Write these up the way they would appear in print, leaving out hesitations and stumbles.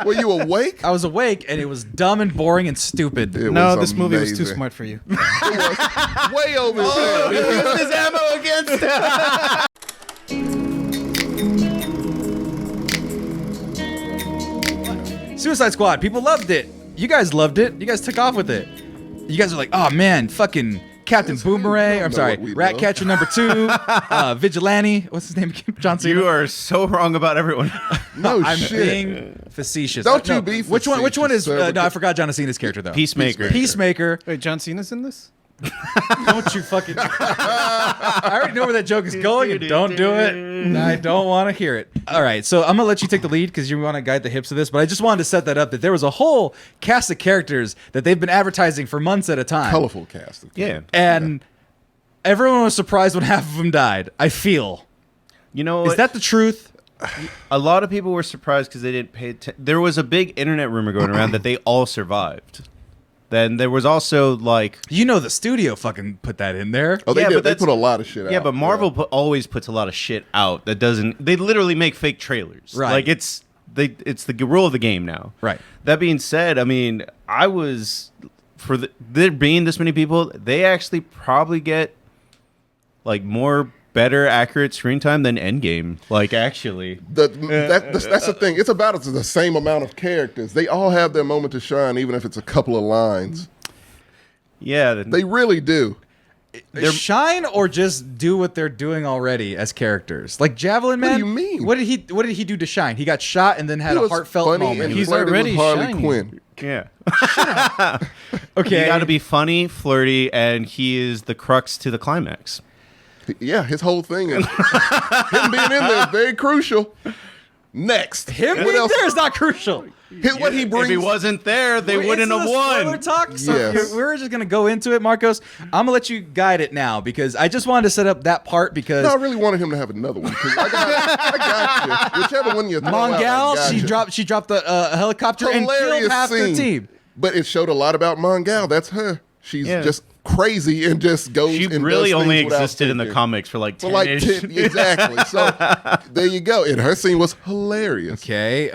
Were you awake? I was awake, and it was dumb and boring and stupid. No, this movie was too smart for you. It was way over his head. He used his ammo against him. Suicide Squad. People loved it. You guys loved it. You guys took off with it. You guys are like, oh man, fucking Captain Boomerang. I'm sorry, Ratcatcher #2, Vigilante. What's his name? John Cena. You are so wrong about everyone. No I'm shit. being facetious. Don't you be Which one? Which one is? facetious, sir, No, I forgot John Cena's character though. Peacemaker. Peacemaker. Wait, John Cena's in this? Don't you fucking. I already know where that joke is going, and don't do it. I don't want to hear it. All right, so I'm gonna let you take the lead because you want to guide the hips of this, but I just wanted to set that up that there was a whole cast of characters that they've been advertising for months at a time. Colorful cast. Yeah. And everyone was surprised when half of them died. I feel. You know, Is that the truth? a lot of people were surprised because they didn't pay attention. There was a big internet rumor going around that they all survived. Then there was also like, You know, the studio fucking put that in there. Oh, they Yeah, did. but They that's- put a lot of shit out. yeah, but Marvel always puts a lot of shit out that doesn't. They literally make fake trailers. Right. Like it's the rule of the game now. Right. That being said, I mean, I was for there being this many people, they actually probably get like more better accurate screen time than Endgame. Like actually, That's the thing. It's about the same amount of characters. They all have their moment to shine, even if it's a couple of lines. yeah. They really do. Shine or just do what they're doing already as characters. Like Javelin Man. What do you mean? What did he do to shine? He got shot and then had He a was heartfelt funny moment. and He's flirted already with Harley shining. Quinn. Yeah. Okay. You got to be funny, flirty, and he is the crux to the climax. Yeah, his whole thing is him being in there is very crucial. Next, Him what being else? there is not crucial. What he brings. If he wasn't there, they wouldn't It's have the spoiler won. Talk, so Yes. we're just gonna go into it, Marcos. I'm gonna let you guide it now because I just wanted to set up that part because No, I really wanted him to have another one. 'Cause I got you. Whichever one you throw out, I Mongal, got you. she dropped the helicopter and killed Hilarious half scene. the team. But it showed a lot about Mongal. That's her. She's Yeah. just crazy and just goes. She and really does only things without existed in the thinking. comics for like 10 For like 10, exactly. So there you go. And her scene was hilarious. Okay,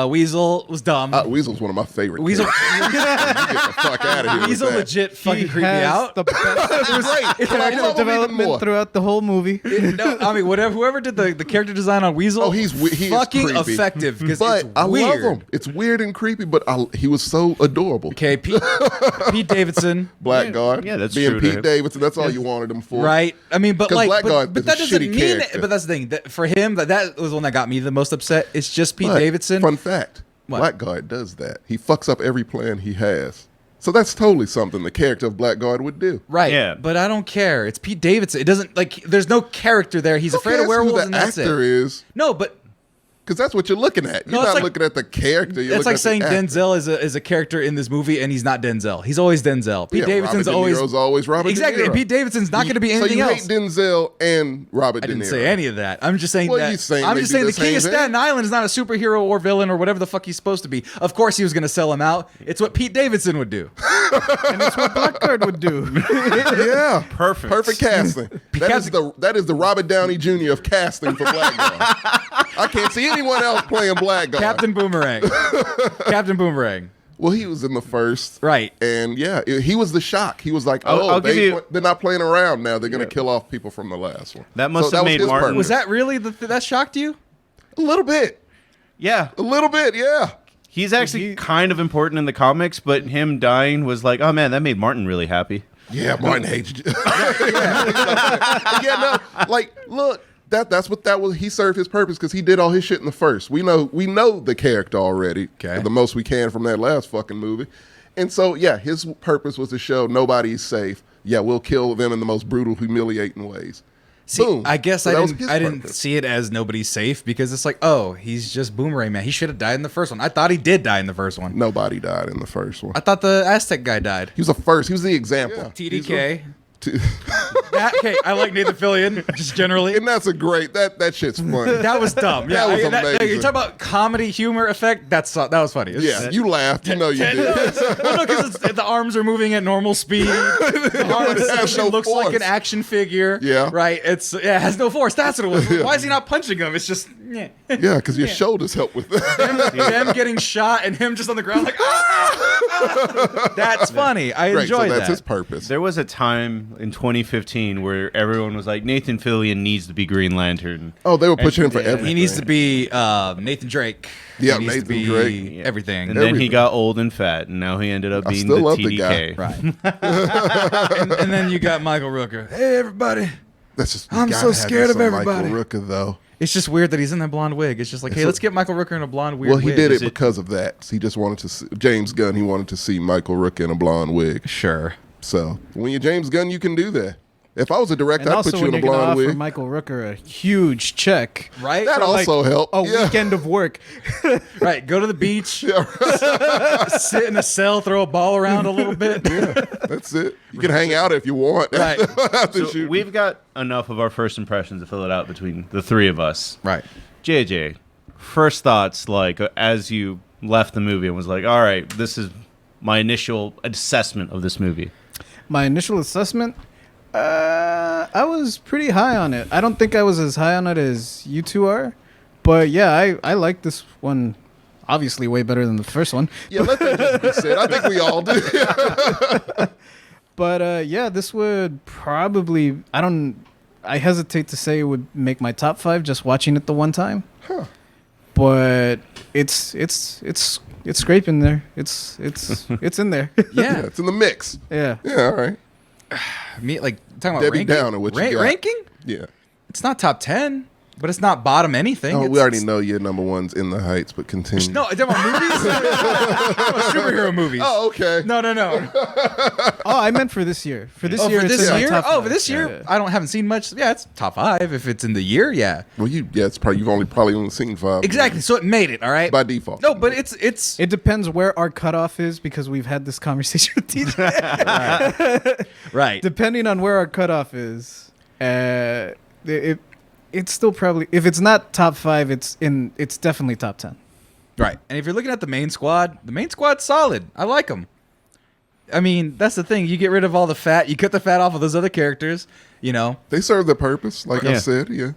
Weasel was dumb. Weasel's one of my favorite. Weasel, characters. You get the fuck out of here. with Weasel that. legit fucking He creeped me has out. the best It was great. It's And I like love him even development more. throughout the whole movie. No, I mean, whoever did the character design on Weasel, Oh, he is fucking creepy. effective because But it's I weird. love him. It's weird and creepy, but he was so adorable. Okay, Pete Davidson, Blackguard. Yeah, that's being true to Pete him. Davidson. That's all you wanted him for. right? I mean, but 'Cause like, Blackguard but is that a doesn't shitty mean. character. But that's the thing. For him, that was one that got me the most upset. It's just Pete But, Davidson. Fun fact: What? Blackguard does that. He fucks up every plan he has. So that's totally something the character of Blackguard would do. Right, Yeah. but I don't care. It's Pete Davidson. It doesn't like. There's no character there. He's Who afraid of cares werewolves, who and the that's actor it. is? No, but Because that's what you're looking at. You're No, it's not like- looking at the character. You're that's like looking saying at the actor. Denzel is a character in this movie, and he's not Denzel. He's always Denzel. Pete Yeah, Davidson's Robert De always Niro's always exactly. De And Niro. Pete Davidson's not going to be anything so you else. hate Denzel and Robert I De Niro. didn't say any of that. I'm just saying Well, that. you saying I'm they just do saying the the King of same Staten thing? Island is not a superhero or villain or whatever the fuck he's supposed to be. Of course, he was going to sell him out. It's what Pete Davidson would do. And that's what Blackguard would do. Yeah, Perfect. perfect casting. That is the Robert Downey Jr. of casting for Blackguard. I can't see anyone else playing Blackguard. Captain Boomerang. Captain Boomerang. Well, he was in the first, Right. And yeah, he was the shock. He was like, I'll give you- they're not playing around now. They're going to kill off people from the last one. That must have was made his Martin- purpose. Was that really that shocked you? A little bit? Yeah. A little bit, yeah. He's actually kind of important in the comics, but him dying was like, oh man, that made Martin really happy. Yeah, Martin hates you. Yeah, no, like, look, that's what that was. He served his purpose because he did all his shit in the first. We know the character already. Okay. The most we can from that last fucking movie. And so, yeah, his purpose was to show nobody's safe. Yeah, we'll kill them in the most brutal, humiliating ways. See, Boom. I guess So that was his I didn't purpose. see it as nobody's safe because it's like, oh, he's just Boomerang Man. He should have died in the first one. I thought he did die in the first one. Nobody died in the first one. I thought the Aztec guy died. He was the first. He was the example. TDK. Okay, I like Nathan Fillion just generally. And that's a great that shit's funny. That was dumb. Yeah, That was amazing. you're talking about comedy humor effect. That was funny. Yeah, you laughed. You know you did. Well, no, because the arms are moving at normal speed. The arm It has essentially no looks like force. an action figure. Yeah. Right. It has no force. That's what it was. Yeah. Why is he not punching him? It's just Yeah, because your shoulders help with that. them getting shot and him just on the ground like ah! That's funny. I Great, so enjoyed that's that. his purpose. There was a time in 2015 where everyone was like, Nathan Fillion needs to be Green Lantern. Oh, they were pushing him for Yeah. everything. He needs to be Nathan Drake. Yeah, he needs Nathan to be Drake. everything. And then he Everything. got old and fat, and now he ended up I being still the love the TDK. guy. Right. and then you got Michael Rooker. Hey, everybody. That's just. you I'm gotta so have scared this of on everybody. Michael Rooker, though. It's just weird that he's in that blonde wig. It's just like, hey, let's get Michael Rooker in a blonde weird Well, he wig. did Is it it- because of that. He just wanted to see James Gunn. He wanted to see Michael Rooker in a blonde wig. Sure. So when you're James Gunn, you can do that. If I was a director, And I'd also, put you when in a you're gonna blonde offer wig. Michael Rooker a huge check, Right? That for, like, also helped. a Yeah. weekend of work. Right. Go to the beach, Yeah, sit in a cell, throw a ball around a little bit. that's it. You can hang out if you want. Right. After So shooting. we've got enough of our first impressions to fill it out between the three of us. Right. JJ, first thoughts, like, as you left the movie and was like, all right, this is my initial assessment of this movie. My initial assessment, I was pretty high on it. I don't think I was as high on it as you two are, but yeah, I like this one. Obviously, way better than the first one. Yeah, let that just be said. I think we all do. But yeah, this would probably. I hesitate to say it would make my top 5 just watching it the one time. Huh. But it's scraping there. It's in there. Yeah, Yeah. it's in the mix. Yeah. Yeah, all right. Me, like, talking about Debbie ranking. Downer, what you got? Ranking? Yeah. It's not top 10, but it's not bottom anything. Oh, It's- we already know your number one's In the Heights, but continue. No, I'm talking about movies? I'm talking about superhero movies. Oh, okay. No. Oh, I meant for this year. For this year, for it's this in my year? top Oh, 5. for this year? Yeah. I haven't seen much. Yeah, it's top 5. If it's in the year, yeah. Well, it's probably you've probably only seen 5 Exactly. So it made it, all right? by default. No, but it's It depends where our cutoff is because we've had this conversation with TJ. right. Depending on where our cutoff is, it's still probably, if it's not top 5, it's definitely top 10. Right. And if you're looking at the main squad's solid. I like them. I mean, that's the thing. You get rid of all the fat. You cut the fat off of those other characters, you know. They serve their purpose, like I Yeah. said. Yeah.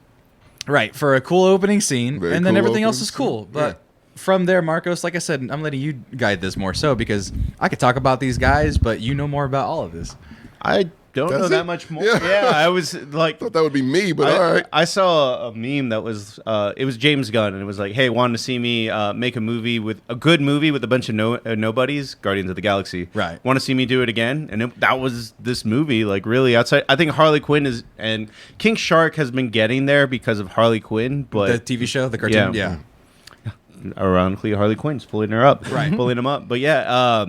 Right. For a cool opening scene. Very and then cool everything else opening is cool. scene. But from there, Marcos, like I said, I'm letting you guide this more so because I could talk about these guys, but you know more about all of this. I don't Does know it? that much more. Yeah. Yeah, I was like, Thought that would be me, but all right. I saw a meme that was it was James Gunn, and it was like, hey, wanted to see me make a good movie with a bunch of nobodies, Guardians of the Galaxy. Right. Want to see me do it again? And that was this movie, like really outside. I think Harley Quinn and King Shark has been getting there because of Harley Quinn, but The TV show, the cartoon. Yeah. Yeah. ironically, Harley Quinn's pulling her up, Right. pulling him up. But yeah,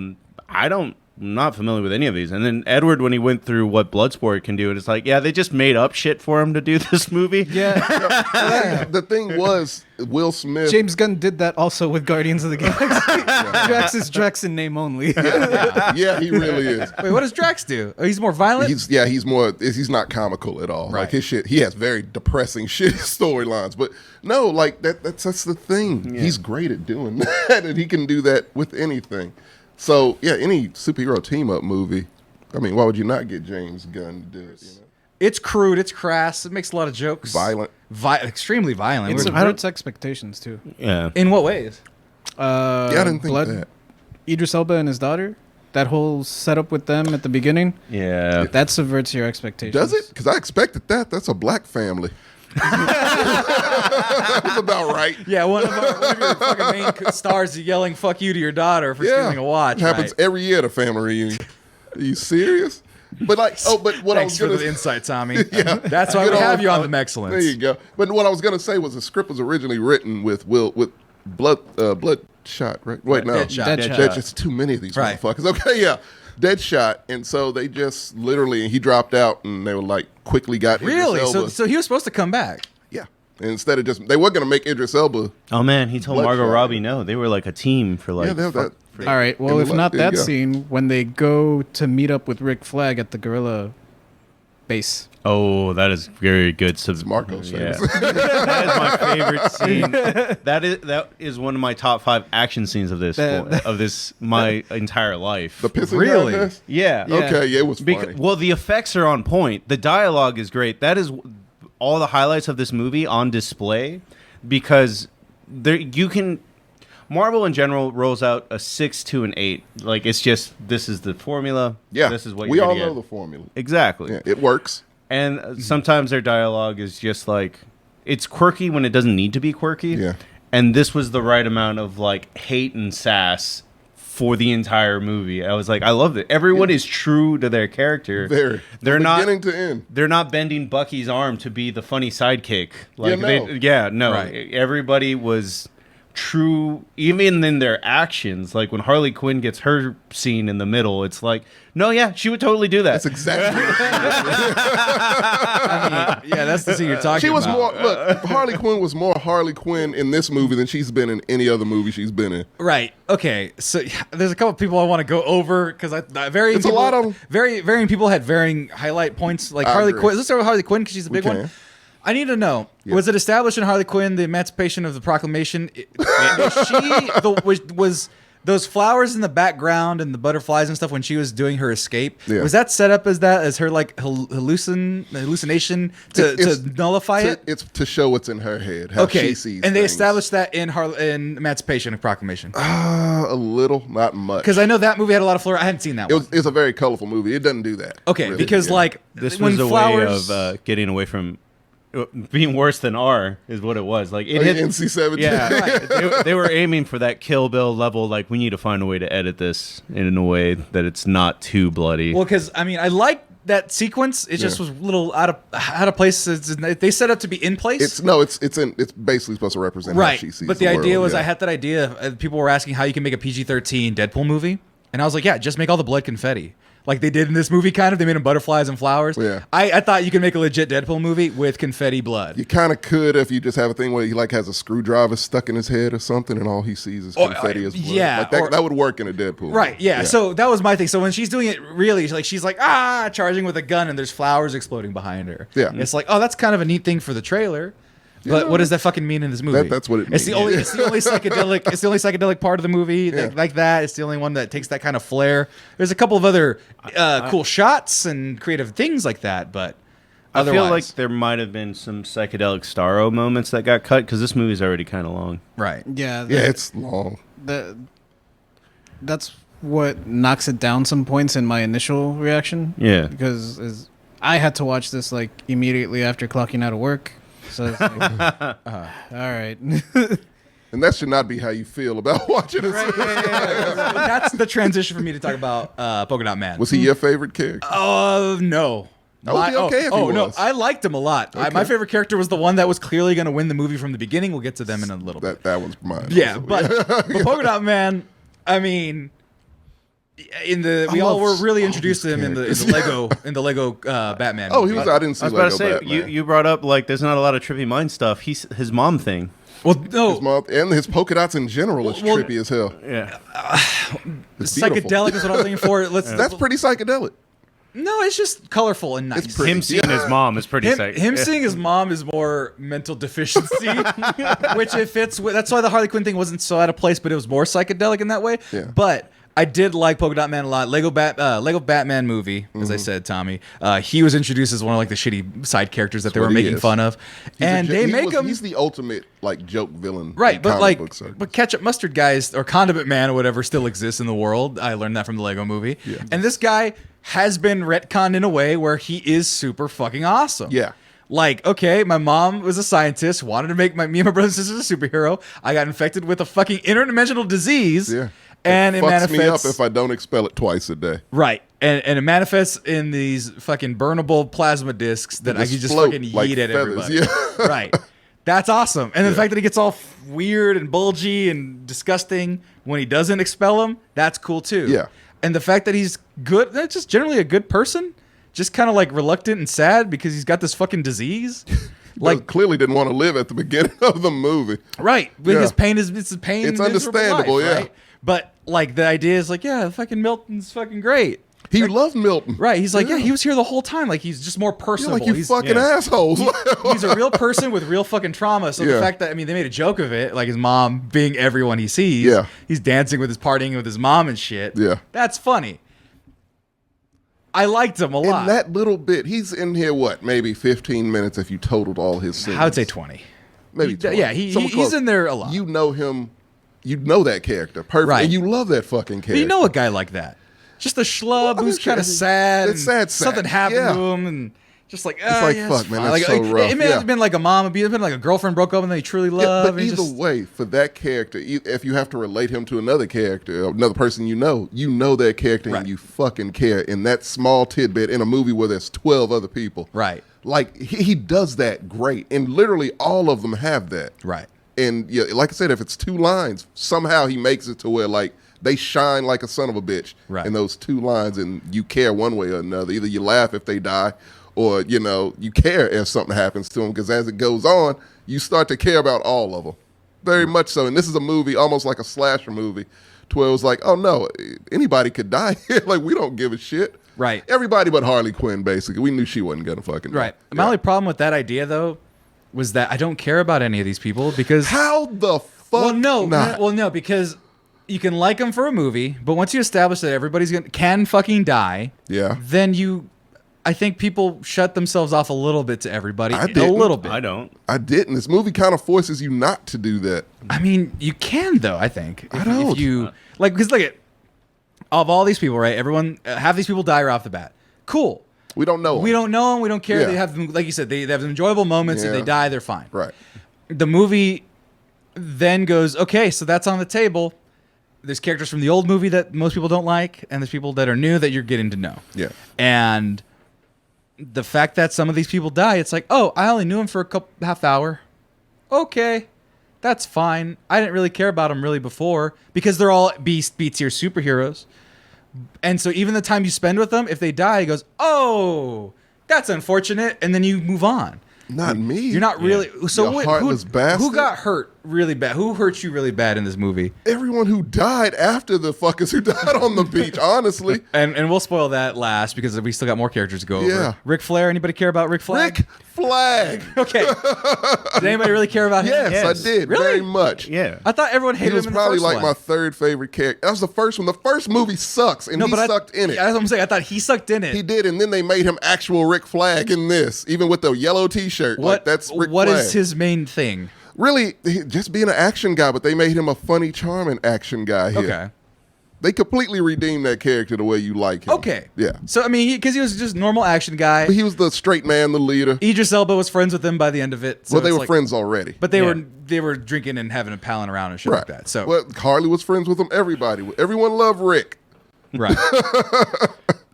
I'm not familiar with any of these. And then Edward, when he went through what Bloodsport can do, and it's like, yeah, they just made up shit for him to do this movie. Yeah. The thing was, Will Smith. James Gunn did that also with Guardians of the Galaxy. Drax is Drax in name only. Yeah, he really is. Wait, what does Drax do? Oh, he's more violent? He's not comical at all. Right. Like his shit, he has very depressing shit storylines. But no, like that's the thing. Yeah. He's great at doing that, and he can do that with anything. So yeah, any superhero team up movie. I mean, why would you not get James Gunn to do it? You know? It's crude. It's crass. It makes a lot of jokes. Violent. Extremely violent. It We're- subverts expectations, too. Yeah. In what ways? Yeah, I didn't think that. Idris Elba and his daughter, that whole setup with them at the beginning, Yeah. that subverts your expectations. Does it? Because I expected that. That's a black family. That's about right. Yeah, one of your fucking main stars is yelling "fuck you" to your daughter for stealing a watch. It happens right. every year at a family reunion. Are you serious? But like, what Thanks I for was the gonna insight, Tommy. Yeah. That's why Good we have old- you on the Excellence. There you go. But what I was gonna say was the script was originally written with Bloodshot, right? Wait, no, Deadshot. Deadshot. There's just too many of these Right. motherfuckers. Okay, yeah, Deadshot, and so they just literally he dropped out, and they were like quickly got Really? Idris Elba. So he was supposed to come back. Yeah, and instead of just they were gonna make Idris Elba. Oh man, he told Margot Bloodshot. Robbie no. They were like a team for like. Yeah, they have that. All right. Well, And if not there you that go. scene, when they go to meet up with Rick Flag at the Gorilla base. Oh, that is very good. It's Marco's Yeah. favorite. That is my favorite scene. That is one of my top 5 action scenes of this my entire life. The pissing Really? contest? Yeah. Yeah. Okay, yeah, it was funny. Well, the effects are on point. The dialogue is great. That is all the highlights of this movie on display because Marvel in general rolls out a 6 to an 8. Like it's just this is the formula. Yeah, This is what we you're all gonna know get. the formula. Exactly. Yeah, it works. And sometimes their dialogue is just like it's quirky when it doesn't need to be quirky. Yeah. And this was the right amount of like hate and sass for the entire movie. I was like, I loved it. Everyone is true to their character. They're They're not beginning to end. They're not bending Bucky's arm to be the funny sidekick. Like no. Right. Everybody was true, even in their actions. Like when Harley Quinn gets her scene in the middle, it's like, no, yeah, she would totally do that. That's exactly what Yeah, that's the scene you're talking she was about. more. Look, Harley Quinn was more Harley Quinn in this movie than she's been in any other movie she's been in. Right. Okay. So yeah, there's a couple people I want to go over because varying It's a people, lot of 'em. varying people had varying highlight points. Like I Harley agree. Quinn. Let's start with Harley Quinn because she's a big We one. can. I need to know: was it established in Harley Quinn the Emancipation of the Proclamation? Was those flowers in the background and the butterflies and stuff when she was doing her escape? Yeah. Was that set up as that as her like hallucination to nullify it? It's to show what's in her head, how Okay, she sees and they things. established that in Emancipation of Proclamation. A little, not much. Because I know that movie had a lot of flora. I hadn't seen that It one. was, it's a very colorful movie. It doesn't do that. Okay, really. because Yeah. like This when was a flowers, way of getting away from being worse than R is what it was. Like it Like hit NC-17. Yeah, right. they were aiming for that Kill Bill level. Like we need to find a way to edit this in a way that it's not too bloody. well, because I mean, I like that sequence. It just was a little out of place. They set up to be in place. It's basically supposed to represent how right, she sees but the idea world, was yeah. I had that idea. People were asking how you can make a PG-13 Deadpool movie, and I was like, yeah, just make all the blood confetti. Like they did in this movie, kind of. They made them butterflies and flowers. Yeah. I thought you could make a legit Deadpool movie with confetti blood. You kind of could if you just have a thing where he like has a screwdriver stuck in his head or something, and all he sees is confetti as blood. yeah, like that, or- that would work in a Deadpool. Right, movie. yeah. So that was my thing. So when she's doing it really, she's like, charging with a gun and there's flowers exploding behind her. Yeah. It's like, oh, that's kind of a neat thing for the trailer. But what does that fucking mean in this movie? That's what it It's the means. only psychedelic. It's the only psychedelic part of the movie like that. It's the only one that takes that kind of flair. There's a couple of other cool shots and creative things like that, but I otherwise, feel like there might have been some psychedelic Starro moments that got cut because this movie's already kind of long. right. Yeah, Yeah, it's long. that's what knocks it down some points in my initial reaction. Yeah. Because I had to watch this like immediately after clocking out of work. So it's like, all right. And that should not be how you feel about watching it. That's the transition for me to talk about Polka Dot Man. Was he your favorite character? No. That would be okay if he no, was. I liked him a lot. My favorite character was the one that was clearly going to win the movie from the beginning. We'll get to them in a little bit. That was mine. Yeah, also. but Polka Dot Man, I mean, we all were really introduced to him in the Lego Batman. Oh, movie. he was. I didn't see I was about Lego to say Batman. you brought up like there's not a lot of trippy mind stuff. His mom thing. Well, no, His mom, and his polka dots in general is Well, trippy as hell. Yeah. It's beautiful. psychedelic is what I'm looking for. That's pretty psychedelic. No, it's just colorful and nice. It's pretty. Him seeing his mom is pretty sick. Him seeing his mom is more mental deficiency, which it fits with. That's why the Harley Quinn thing wasn't so out of place, but it was more psychedelic in that way. Yeah. But I did like Polka Dot Man a lot. Lego Batman movie, as I said, Tommy. He was introduced as one of like the shitty side characters that they what were he making is. fun of, and they make him He's the ultimate like joke villain. right. in But comic like, book circles. but ketchup mustard guys or condiment man or whatever still exists in the world. I learned that from the Lego movie. Yeah. And this guy has been retconned in a way where he is super fucking awesome. Yeah. Like, okay, my mom was a scientist, wanted to make me and my brother and sisters a superhero. I got infected with a fucking interdimensional disease. Yeah. And it fucks manifests me up if I don't expel it twice a day. right. And it manifests in these fucking burnable plasma discs that I Just can just float fucking like yeet at feathers, everybody. yeah. Right. That's awesome. And the fact that he gets all weird and bulgy and disgusting when he doesn't expel them, that's cool too. Yeah. And the fact that he's good, that's just generally a good person, just kind of like reluctant and sad because he's got this fucking disease. Like clearly didn't want to live at the beginning of the movie. Right. But Yeah. his pain is it's a pain. It's miserable understandable, life, yeah. right? But like the idea is like, yeah, fucking Milton's fucking great. He loved Milton. Right. He's like, yeah, he was here the whole time. Like, he's just more You're personable. like, you he's fucking assholes. he's a real person with real fucking trauma. So the fact that, I mean, they made a joke of it, like his mom being everyone he sees. Yeah. He's dancing with his partying with his mom and shit. Yeah. That's funny. I liked him a lot. In that little bit, he's in here, what, maybe 15 minutes if you totaled all his scenes. I would say 20. Maybe 20. Yeah, Somewhere he's close. in there a lot. You know him. You know that character. Perfect. Right. And you love that fucking character. But you know a guy like that. Just a schlub Well, who's kind of sad. it's and sad. Something happened Yeah. to him, and just like, like, yeah, fuck, it's man, fine. that's Like, so rough. It may Yeah. have been like a mom, it may have been like a girlfriend broke up and they truly Yeah, love. but and either just, way, for that character, if you have to relate him to another character, another person you know that character Right. and you fucking care in that small tidbit in a movie where there's 12 other people. Right. Like, he does that great. And literally all of them have that. Right. And yeah, like I said, if it's 2 lines, somehow he makes it to where, like, they shine like a son of a bitch in those 2 lines, and you care one way or another. Either you laugh if they die, or, you know, you care if something happens to them, because as it goes on, you start to care about all of them. Very much so. And this is a movie, almost like a slasher movie, to where it was like, oh, no, anybody could die here. Like, we don't give a shit. Right. Everybody but Harley Quinn, basically. We knew she wasn't going to fucking die. Right. My only problem with that idea, though, was that I don't care about any of these people because... How the fuck Well, no. not? Well, no, because you can like them for a movie, but once you establish that everybody's can fucking die, Yeah. then I think people shut themselves off a little bit to everybody. I A didn't. little bit. I don't. I didn't. This movie kind of forces you not to do that. I mean, you can though. I think. I don't. If you like, because look at of all these people, right? Everyone, half these people die right off the bat. Cool. We don't know. We don't know them. We don't care. Yeah. They have, like you said, they have enjoyable moments. If Yeah. they die, they're fine. Right. The movie then goes, okay, so that's on the table. There's characters from the old movie that most people don't like, and there's people that are new that you're getting to know. Yeah. And the fact that some of these people die, it's like, oh, I only knew him for a half hour. Okay, that's fine. I didn't really care about them really before because they're all B tier superheroes. And so even the time you spend with them, if they die, it goes, oh, that's unfortunate, and then you move on. Not me. You're not really. So You heartless bastard. who got hurt really bad? Who hurt you really bad in this movie? Everyone who died after the fuckers who died on the beach, honestly. And we'll spoil that last because we still got more characters to go Yeah. over. Ric Flair. Anybody care about Ric Flair? Rick Flag. Okay. Did anybody really care about him? Yes, Yes. I did. Really? Very much. Yeah. I thought everyone He hated was him in the probably first like one. my 3rd favorite character. That was the first one. The first movie sucks, and he sucked in it. That's what I'm saying. I thought he sucked in it. He did, and then they made him actual Rick Flag in this, even with the yellow T-shirt. Like, that's Rick What Flag. is his main thing? Really, just being an action guy, but they made him a funny, charming action guy here. Okay. They completely redeemed that character the way you like him. Okay. Yeah. So I mean, because he was just normal action guy. But he was the straight man, the leader. Idris Elba was friends with him by the end of it. So Well, they it's were like- friends already. but they Yeah. were drinking and having a palling around and shit like that. So well, Harley was friends with him. Everyone loved Rick. right.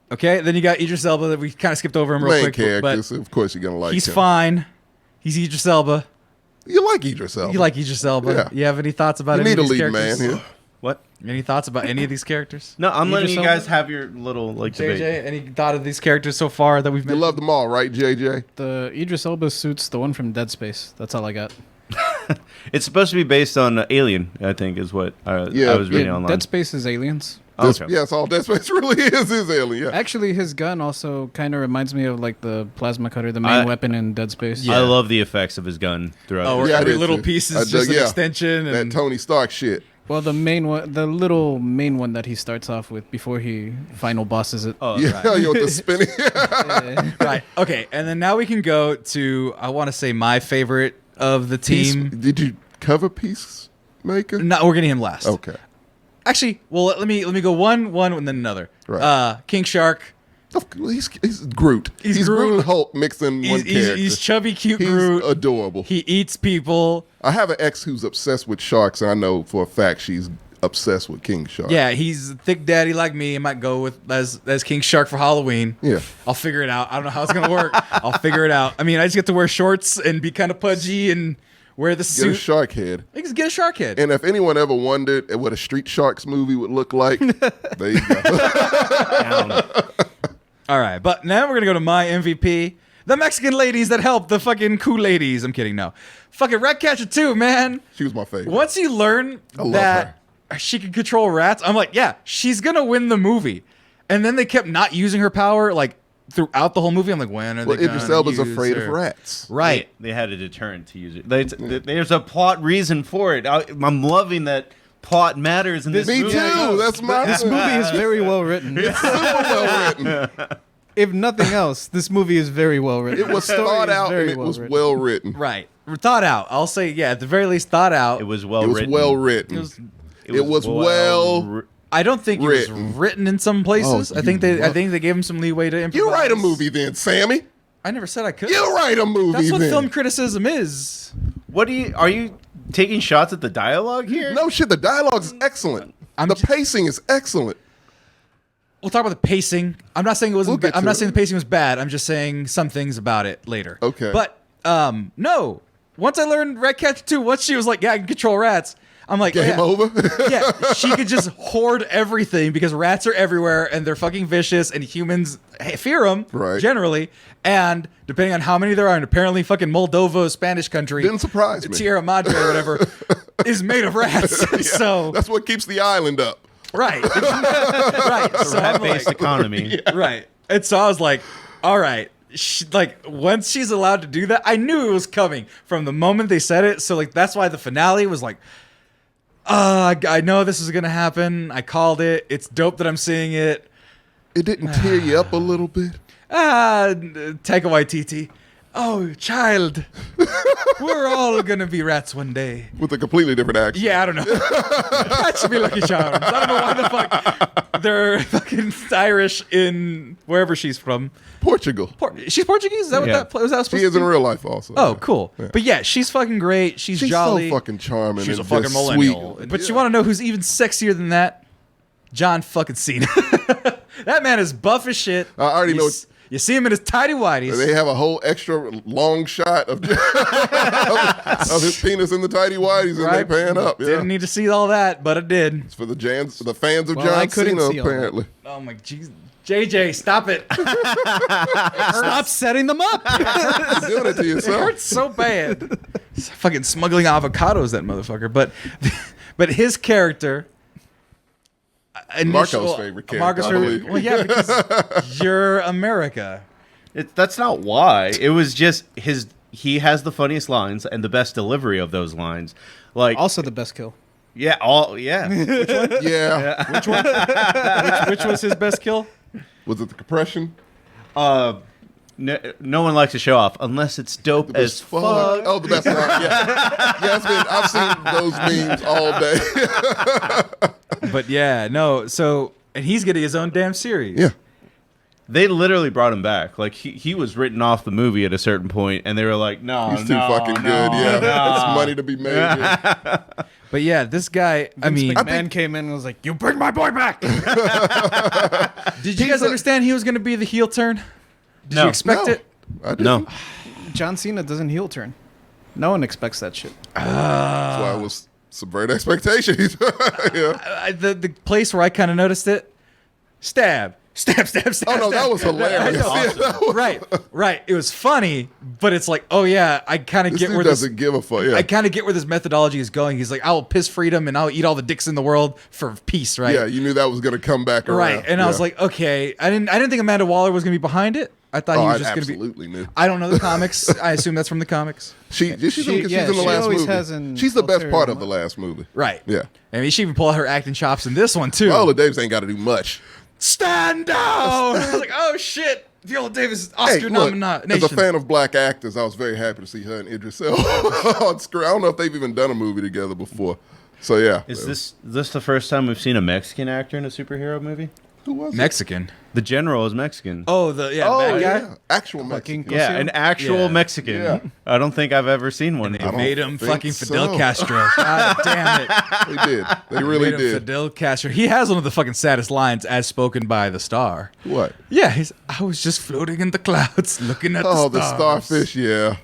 Okay, then you got Idris Elba that we kind of skipped over him real Main quick, characters. Of course, you're gonna like he's him. fine. He's Idris Elba. You like Idris Elba. You like Idris Elba? Yeah. You have any thoughts about You any need a of these lead characters? man here. What? Any thoughts about any of these characters? No, I'm letting Idris you Elba? guys have your little like debate. JJ, any thought of these characters so far that we've You mentioned? love them all, right, JJ? The Idris Elba suit's the one from Dead Space. That's all I got. It's supposed to be based on Alien, I think, is what I was reading online. Dead Space is aliens. Oh, okay. Yes, all Dead Space really is Alien. Yeah. Actually, his gun also kind of reminds me of like the plasma cutter, the main weapon in Dead Space. I love the effects of his gun throughout. Oh, this. where I every did little too. piece I is dug- just an yeah. extension. That And Tony Stark shit. Well, the main one, the little main one that he starts off with before he final bosses it. Oh, Yeah, right. yo, with the spinning. right. Okay. And then now we can go to, I want to say, my favorite of the team. Did you cover Peacemaker? No, we're getting him last. Okay. Actually, well, let me go one, and then another. Right. King Shark. He's Groot. He's Groot Groot. and Hulk mixed in one character. He's chubby, cute He's Groot. adorable. He eats people. I have an ex who's obsessed with sharks, and I know for a fact she's obsessed with King Shark. Yeah, he's a thick daddy like me. I might go with as King Shark for Halloween. Yeah. I'll figure it out. I don't know how it's gonna work. I'll figure it out. I mean, I just get to wear shorts and be kind of pudgy and wear the Get a suit. shark head. I just get a shark head. And if anyone ever wondered what a Street Sharks movie would look like, there you go. Down. All right, but now we're gonna go to my MVP. The Mexican ladies that help the fucking cool ladies. I'm kidding, no. Fucking Ratcatcher 2, man. She was my favorite. Once you learn love that she can control rats, I'm like, yeah, she's gonna win the movie. And then they kept not using her power like throughout the whole movie. I'm like, when are they going to Idris Elba's use afraid her? of rats. Right. They had a deterrent to use it. There's a plot reason for it. I'm loving that plot matters in this Me movie. too. That's my. This movie is very well written. It's super well written. If nothing else, this movie is very well written. It was The story thought is out very and it was written. well written. Right. Thought out. I'll say, yeah, at the very least, thought out. It was It well was written. well written. It was well. I don't think it was Written. written in some places. Oh, I think they gave him some leeway to improvise. You write a movie then, Sammy. I never said I could. You write a movie That's what then. film criticism is. Are you taking shots at the dialogue here? No shit. The dialogue is excellent. I'm the just- pacing is excellent. We'll talk about the pacing. I'm not saying it wasn't. We'll get I'm to not it. saying the pacing was bad. I'm just saying some things about it later. Okay. But no. Once I learned Ratcatcher 2, once she was like, "Yeah, I can control rats," I'm like, Game yeah. over. Yeah, she could just hoard everything because rats are everywhere and they're fucking vicious and humans fear them Right. generally. And depending on how many there are, and apparently fucking Moldova, Spanish country, Didn't surprise me. Sierra Madre or whatever, is made of rats. Yeah, So that's what keeps the island up. right, right. So I'm Rat-based like, economy. right. And so I was like, all right. Like once she's allowed to do that, I knew it was coming from the moment they said it. So like that's why the finale was like, I know this is gonna happen. I called it. It's dope that I'm seeing it. It didn't tear you up a little bit. Taika Waititi. Oh, child, we're all gonna be rats one day. With a completely different accent. Yeah, I don't know. That should be Lucky Charms. I don't know why the fuck they're fucking Irish in wherever she's from. Portugal. She's Portuguese? Is that what Yeah. was that supposed She is to in be? real life also. Oh, Yeah. cool. Yeah. But yeah, she's fucking great. She's She's jolly. so fucking charming. She's a and fucking just millennial. Sweet. But you want to know who's even sexier than that? John fucking Cena. That man is buff as shit. I already know. You see him in his tighty whities. They have a whole extra long shot of, of his penis in the tighty whities, and Right? they pan up. Yeah, Didn't need to see all that, but it did. it's for the fans of Well, I John couldn't Cena see all that. apparently. Oh my jeez. JJ, stop it. Stop setting them up. You're doing it to It yourself. hurts so bad. He's fucking smuggling avocados, that motherfucker. But his character. Marco's favorite character, Marco's I favorite. believe. Well, yeah, because you're America. That's not why. It was just he has the funniest lines and the best delivery of those lines. Like Also the best kill. yeah. Yeah. Which was his best kill? Was it the compression? No one likes to show off unless it's dope as fuck. Oh, the best line. Yeah. I've seen those memes all day. But yeah, no. So, and he's getting his own damn series. Yeah. They literally brought him back. Like he was written off the movie at a certain point, and they were like, "No, He's too fucking good. Yeah. It's money to be made. Yeah. But yeah, this guy. I mean, McMahon came in and was like, "You bring my boy back." did you guys understand he was going to be the heel turn? Did you expect No. it? I didn't. No." John Cena doesn't heel turn. No one expects that shit. That's why it was subvert expectations. Yeah. The place where I kind of noticed it, stab. Oh no, that was hilarious. Yeah, that was- Right. It was funny, but it's like, oh yeah, I kind of This get dude where doesn't give a fuck. Yeah. I kind of get where this methodology is going. He's like, I will piss freedom and I'll eat all the dicks in the world for peace, right? Yeah, you knew that was gonna come back around. Right. And I was Yeah. like, okay. I didn't think Amanda Waller was gonna be behind it. I thought Oh, he was I just gonna be. absolutely knew. I don't know the comics. I assume that's from the comics. She's in the she last always movie. has an She's the best ulterior part of the motive. last movie. Right. Yeah. I mean, she even pulled out her acting chops in this one too. Viola Davis ain't got to do much. Stand down! I was like, oh shit, Viola Davis Oscar Hey, look, nomination. as a fan of black actors, I was very happy to see her and Idris Elba on screen. I don't know if they've even done a movie together before. So yeah. Is this the first time we've seen a Mexican actor in a superhero movie? Who was it? Mexican? The general is Mexican. Oh, the bad guy. yeah. Actual Mexican. Fucking yeah, an actual Yeah. Mexican. Yeah. I don't think I've ever seen one. They don't made him think fucking Fidel so. Castro. God damn it. They did. They really Made him did. Fidel Castro. He has one of the fucking saddest lines as spoken by the star. What? Yeah, I was just floating in the clouds looking at Oh, the the stars. starfish. Yeah.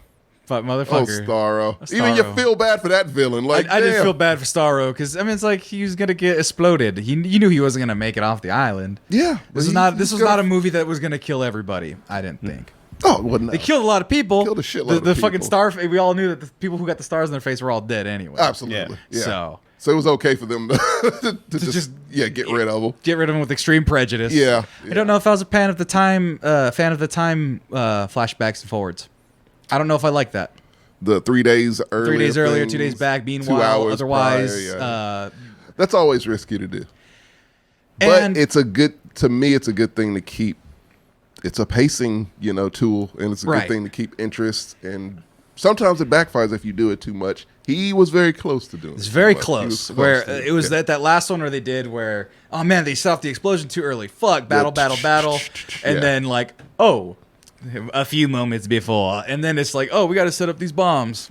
Fuck, Oh, motherfucker. Starro. Even you Starro. feel bad for that villain. Like I did damn. feel bad for Starro because I mean it's like he was gonna get exploded. You knew he wasn't gonna make it off the island. Yeah. This was not a movie that was gonna kill everybody. I didn't think. Oh, it wasn't. They killed a lot of people. Killed a shitload of The fucking people. star. We all knew that the people who got the stars in their face were all dead anyway. Absolutely. Yeah. So So it was okay for them to just get rid of him. Get rid of him with extreme prejudice. Yeah. I don't know if I was a fan of the time flashbacks and forwards. I don't know if I like that. The 3 days earlier. 3 days earlier, things, 2 days back. 2 Meanwhile, hours otherwise, prior, that's always risky to do. But and it's a good thing to keep. It's a pacing, tool, and it's a good thing to keep interest. And sometimes it backfires if you do it too much. He was very close to doing it. It's very close. Where it was that last one where they did where, oh man, they set off the explosion too early. Fuck, battle. And then a few moments before. And then it's like, oh, we got to set up these bombs.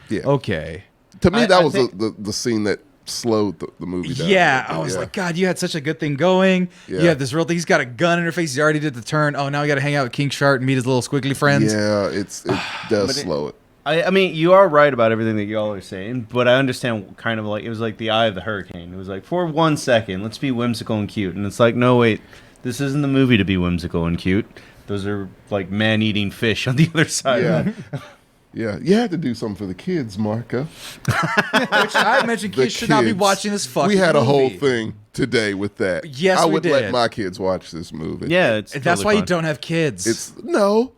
Yeah. Okay. To me, that was the scene that slowed the movie down. Yeah, I was like, God, you had such a good thing going. Yeah. You had this real thing. He's got a gun in her face. He already did the turn. Oh, now we got to hang out with King Shark and meet his little squiggly friends. Yeah, it does slow it. I mean, you are right about everything that y'all are saying, but I understand kind of like it was like the eye of the hurricane. It was like, for 1 second, let's be whimsical and cute. And it's like, no, wait, this isn't the movie to be whimsical and cute. Those are like man-eating fish on the other side. Yeah. Yeah, you had to do something for the kids, Marco. Which I mentioned kids should not be watching this fucking movie. We had a whole thing today with that. Yes, I we would did. let my kids watch this movie. Yeah, That's why you don't have kids. No,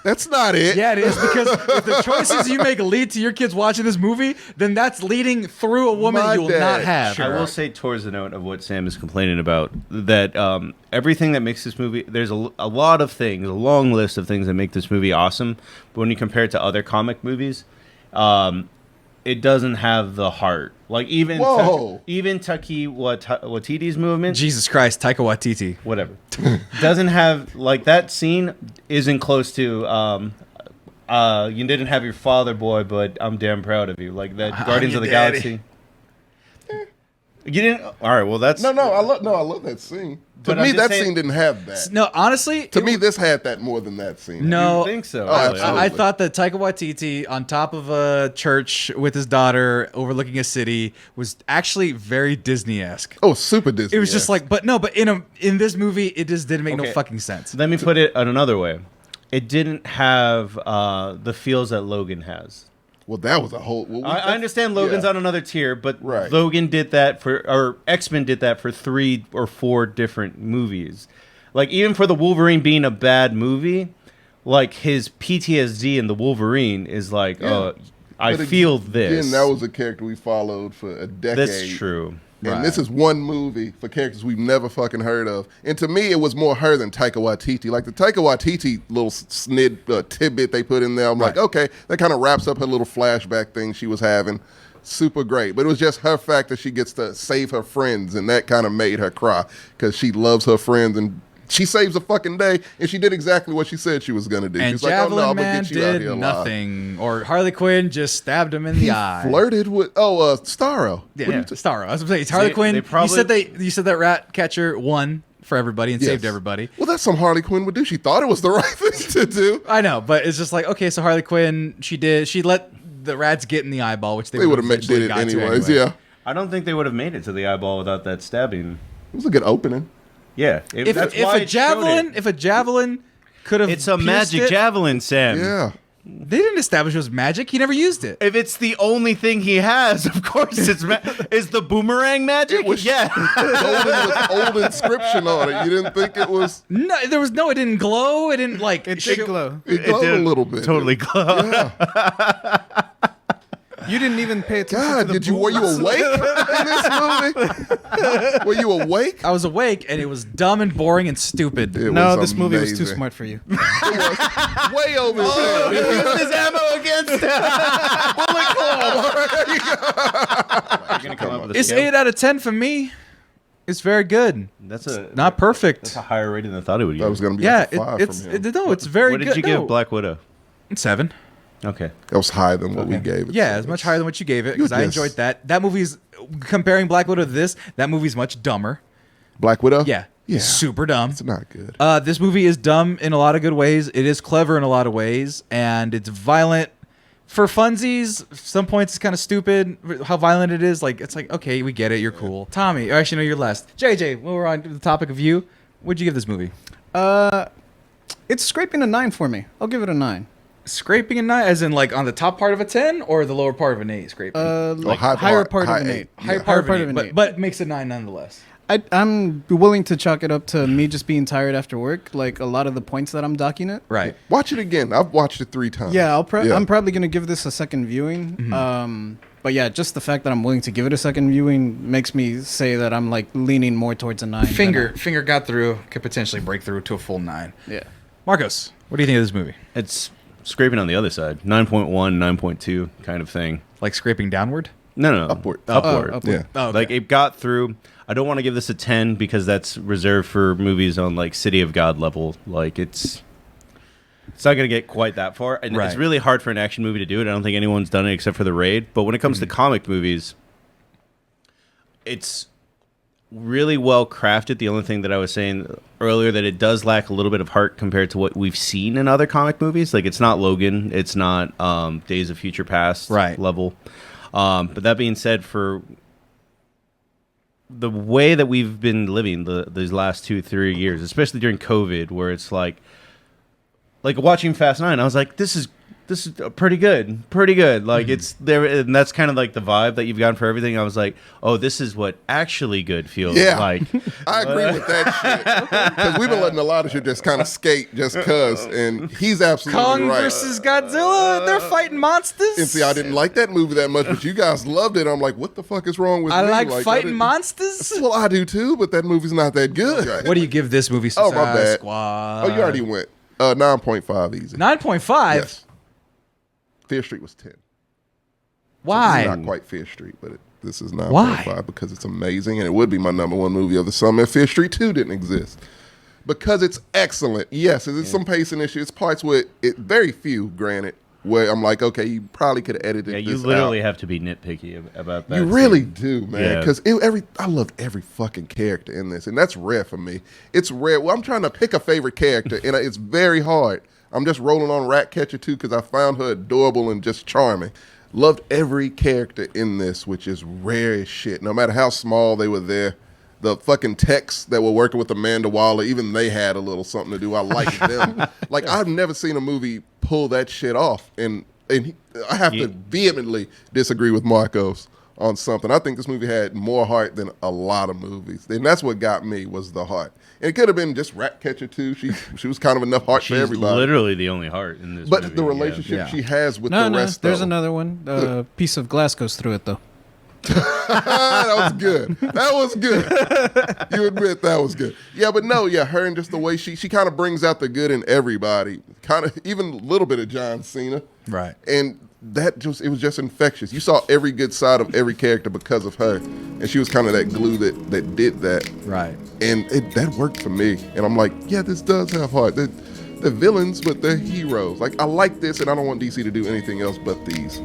that's not it. Yeah, it is, because if the choices you make lead to your kids watching this movie, then that's leading through a woman My you will dad. not have. I will say towards the note of what Sam is complaining about, that everything that makes this movie, there's a lot of things, a long list of things that make this movie awesome, but when you compare it to other comic movies, it doesn't have the heart. Like even Taika Waititi's movement, Jesus Christ, Taika Waititi. whatever, doesn't have, like, that scene isn't close to you didn't have your father, boy, but I'm damn proud of you. Like that Guardians of the Galaxy. You didn't. All right. Well, that's I love that scene. To But I'm me, just that saying- scene didn't have that. No, honestly, To me, this had that more than that scene. no. You think so? Oh, absolutely. I thought that Taika Waititi on top of a church with his daughter overlooking a city was actually very Disney-esque. Oh, super Disney. It was just like, but in this movie, it just didn't make no Okay. fucking sense. Let me put it another way. It didn't have the feels that Logan has. Well, that was a whole. I understand Logan's on another tier, but Right. Logan did that or X-Men did that for 3 or 4 different movies. Like, even for the Wolverine being a bad movie, like, his PTSD in the Wolverine is like, Yeah. I But feel this. Again, that was a character we followed for a decade. That's true. And this is one movie for characters we've never fucking heard of. And to me, it was more her than Taika Waititi. Like the Taika Waititi little tidbit they put in there, I'm like, okay, that kind of wraps up her little flashback thing she was having. Super great. But it was just her fact that she gets to save her friends, and that kind of made her cry because she loves her friends and she saves a fucking day, and she did exactly what she said she was going to do. And She's like, oh, Javelin no, I'm going Man to get you out did here alive. nothing. Or Harley Quinn just stabbed him in the eye. Flirted with, Starro. Yeah, What are you Starro. I was going to say, Harley Quinn. You said that rat catcher won for everybody and saved everybody. Well, that's something Harley Quinn would do. She thought it was the right thing to do. I know, but it's just like, okay, so Harley Quinn, she let the rats get in the eyeball, which They would have did it anyways, yeah. I don't think they would have made it to the eyeball without that stabbing. It was a good opening. Yeah. If a javelin could have, it's a magic javelin, Sam. Yeah. They didn't establish it was magic. He never used it. If it's the only thing he has, of course it's is the boomerang magic. It was yeah. golden with old inscription on it. You didn't think it was? No, it didn't glow. It didn't like. It did glow. It glowed did a little bit. Totally glow. Yeah. You didn't even pay attention God, to the were you awake in this movie? Were you awake? I was awake, and it was dumb and boring and stupid. It No, was this movie was too amazing. smart for you. It was way over his head. He used his ammo against him. You're gonna come up with a It's scale? 8 out of 10 for me. It's very good. That's a Not perfect. That's a higher rating than I thought it would be. That was going to be Yeah, like a 5 it's from him. it's very What good. did you give No. Black Widow? 7. Okay. That was higher than what we gave it. Yeah, so it's much it's- higher than what you gave it You because I just- enjoyed that. That movie's comparing Black Widow to this. That movie's much dumber. Black Widow? Yeah, Yeah. super dumb. It's not good. This movie is dumb in a lot of good ways. It is clever in a lot of ways, and it's violent for funsies. Some points it's kind of stupid how violent it is. Like it's like okay, we get it. You're cool. Tommy, or actually no, you're last. JJ, when we're on the topic of you, what'd you give this movie? It's scraping a 9 for me. I'll give it a 9. scraping a 9, as in like on the top part of a 10 or the lower part of an 8 scraping? Like higher part of an 8. Higher part of an 8. But makes a 9 nonetheless. I'm willing to chalk it up to me just being tired after work. Like a lot of the points that I'm docking it. Right. Watch it again. I've watched it 3 times. Yeah, I'm probably gonna give this a second viewing. Mm-hmm. But yeah, just the fact that I'm willing to give it a second viewing makes me say that I'm like leaning more towards a 9. Finger got through, could potentially break through to a full 9. Yeah. Marcos, what do you think of this movie? It's scraping on the other side. 9.1, 9.2 kind of thing. Like scraping downward? No. Upward. Upward. Yeah. Oh, okay. Like it got through. I don't want to give this a 10 because that's reserved for movies on like City of God level. Like it's not going to get quite that far. And it's really hard for an action movie to do it. I don't think anyone's done it except for The Raid. But when it comes to comic movies, it's really well crafted. The only thing that I was saying earlier that it does lack a little bit of heart compared to what we've seen in other comic movies. Like it's not Logan. It's not Days of Future Past level. But that being said, for the way that we've been living these last 2-3 years, especially during COVID, where it's like watching Fast 9, I was like, this is pretty good. Like it's there, and that's kind of like the vibe that you've gotten for everything. I was like, oh, this is what actually good feels like. I agree with that shit because we've been letting a lot of shit just kind of skate just cause, and he's absolutely Kong right. versus Godzilla, they're fighting monsters. And see, I didn't like that movie that much, but you guys loved it. I'm like, what the fuck is wrong with me? I like fighting monsters. Well, I do too, but that movie's not that good. What do you give this movie? Oh, my bad. Squad. Oh, you already went 9.5 easy. 9.5. Yes. Fear Street was 10. Why? So not quite Fear Street, but this is 9.5 because it's amazing, and it would be my number 1 movie of the summer if Fear Street 2 didn't exist. Because it's excellent. Yes, there's some pacing issues. It's parts with it, very few, granted, where I'm like, okay, you probably could have edited this. Yeah, you literally have to be nitpicky about that. You really do, man. Because I loved every fucking character in this, and that's rare for me. It's rare. Well, I'm trying to pick a favorite character, and it's very hard. I'm just rolling on Ratcatcher too because I found her adorable and just charming. Loved every character in this, which is rare as shit. No matter how small they were there. The fucking techs that were working with Amanda Waller, even they had a little something to do. I liked them. Like, I've never seen a movie pull that shit off. And I have to vehemently disagree with Marcos on something. I think this movie had more heart than a lot of movies. And that's what got me, was the heart. And it could have been just Ratcatcher too. She was kind of enough heart for everybody. She's literally the only heart in this movie. But the relationship she has with the rest of them. There's another one. A piece of glass goes through it, though. That was good. That was good. You admit that was good. Yeah, but no, her and just the way she kind of brings out the good in everybody. Kind of even a little bit of John Cena. Right. And it was just infectious. You saw every good side of every character because of her. And she was kind of that glue that did that. Right. And that worked for me. And I'm like, yeah, this does have heart. They're villains, but they're heroes. Like, I like this, and I don't want DC to do anything else but these.